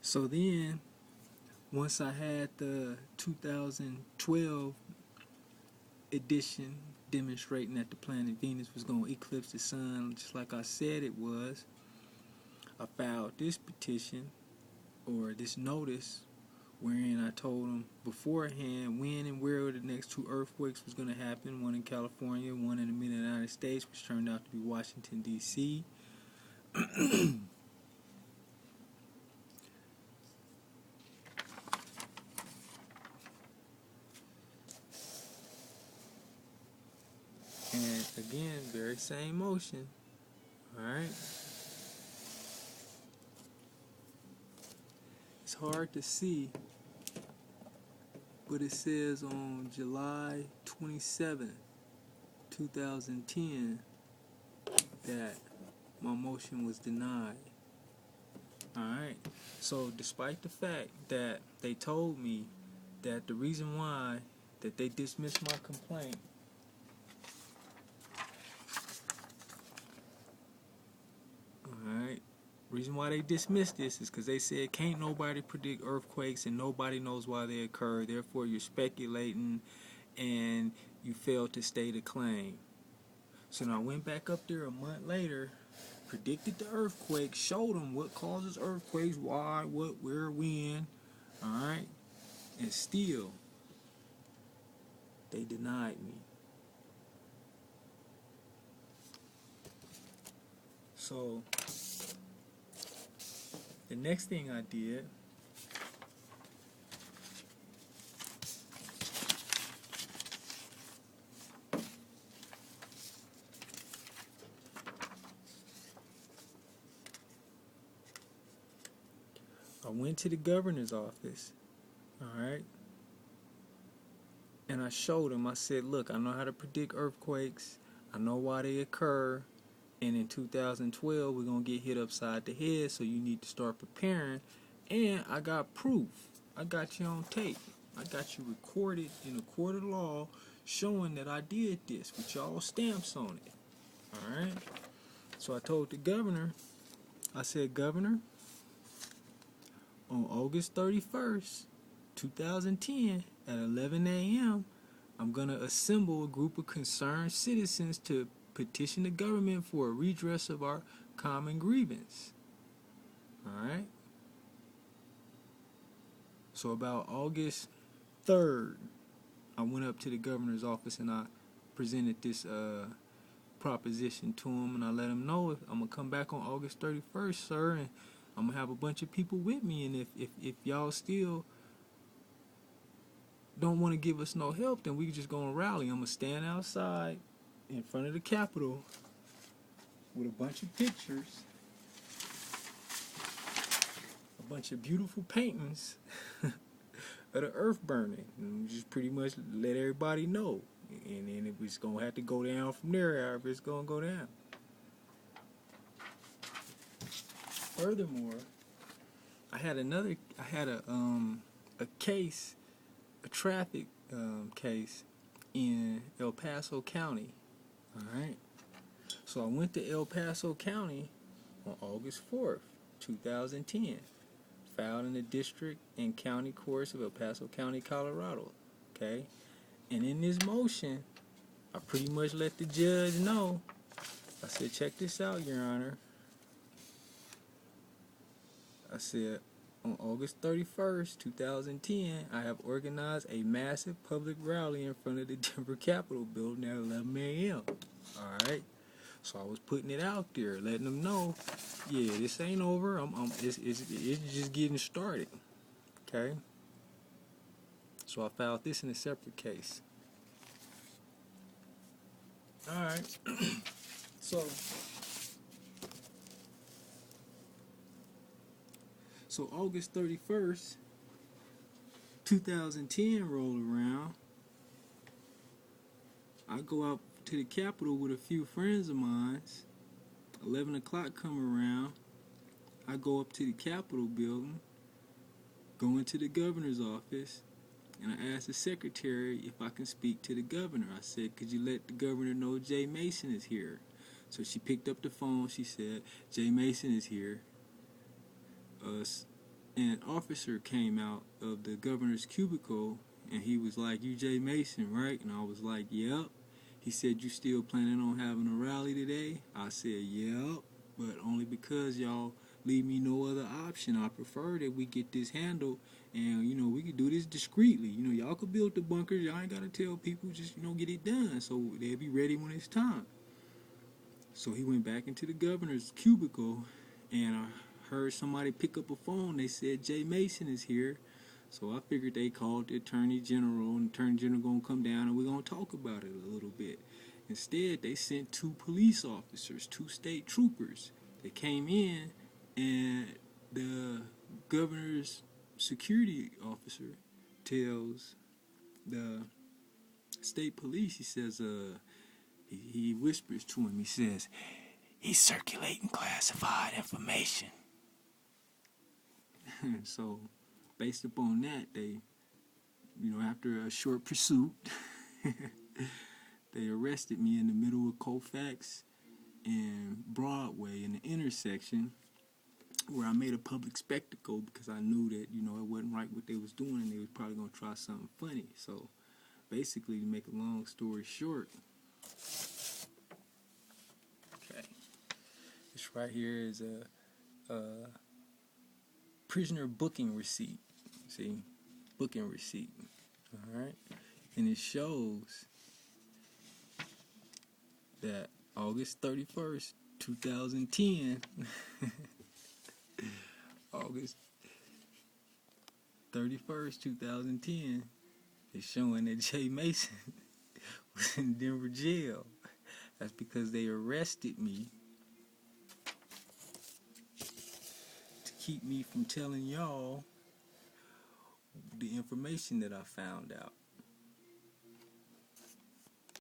So then, once I had the 2012 edition demonstrating that the planet Venus was going to eclipse the sun just like I said it was, I filed this petition or this notice wherein I told them beforehand when and where the next two earthquakes was going to happen, one in California, one in the mid-United States, which turned out to be Washington, D.C. And again, very same motion. Alright? It's hard to see, but it says on July 27, 2010, that my motion was denied. Alright? So despite the fact that they told me that the reason why that they dismissed my complaint reason why they dismissed this is because they said can't nobody predict earthquakes and nobody knows why they occur, therefore you're speculating and you failed to state a claim. So now I went back up there a month later, predicted the earthquake, showed them what causes earthquakes, why, what, where, when, alright, and still they denied me. So the next thing I did, I went to the governor's office, alright, and I showed him, I said, look, I know how to predict earthquakes, I know why they occur, and in 2012 we're going to get hit upside the head, so you need to start preparing, and I got proof. I got you on tape. I got you recorded in a court of law showing that I did this with y'all stamps on it. Alright? So I told the governor, I said, Governor, on August 31st, 2010, at 11 a.m., I'm going to assemble a group of concerned citizens to petition the government for a redress of our common grievance. Alright? So about August 3rd, I went up to the governor's office and I presented this proposition to him, and I let him know if I'm going to come back on August 31st, sir, and I'm going to have a bunch of people with me, and if y'all still don't want to give us no help, then we just going to rally. I'm going to stand outside in front of the Capitol with a bunch of pictures, a bunch of beautiful paintings of the earth burning, and just pretty much let everybody know. And then it was going to have to go down from there, however it's going to go down. Furthermore, I had a case, a traffic case in El Paso County. Alright? So I went to El Paso County on August 4th, 2010. Filed in the district and county courts of El Paso County, Colorado. Okay? And in this motion, I pretty much let the judge know. I said, check this out, Your Honor. I said, on August 31st, 2010, I have organized a massive public rally in front of the Denver Capitol building at 11 a.m. Alright? So I was putting it out there, letting them know, yeah, this ain't over. It's just getting started. Okay? So I filed this in a separate case. Alright. So August 31st, 2010 roll around. I go out to the Capitol with a few friends of mine. 11 o'clock come around. I go up to the Capitol building, go into the governor's office, and I asked the secretary if I can speak to the governor. I said, could you let the governor know Jay Mason is here? So she picked up the phone. She said, Jay Mason is here. an officer came out of the governor's cubicle, and he was like, "You Jay Mason, right?" And I was like, "Yep." He said, "You still planning on having a rally today?" I said, "Yep, but only because y'all leave me no other option. I prefer that we get this handled, and we could do this discreetly. Y'all could build the bunkers. Y'all ain't gotta tell people. Just get it done, so they'll be ready when it's time." So he went back into the governor's cubicle, and I heard somebody pick up a phone. They said Jay Mason is here. So I figured they called the Attorney General, and the Attorney General gonna come down and we're gonna talk about it a little bit. Instead, they sent 2 police officers, 2 state troopers. They came in, and the governor's security officer tells the state police, he says, he whispers to him, he says, "He's circulating classified information." So, based upon that, they, after a short pursuit, they arrested me in the middle of Colfax and Broadway in the intersection, where I made a public spectacle because I knew that, it wasn't right what they was doing, and they was probably going to try something funny. So, basically, to make a long story short, okay, this right here is a prisoner booking receipt. See, booking receipt. All right, and it shows that August 31st, 2010, August 31st, 2010, is showing that Jay Mason was in Denver jail. That's because they arrested me to keep me from telling y'all the information that I found out.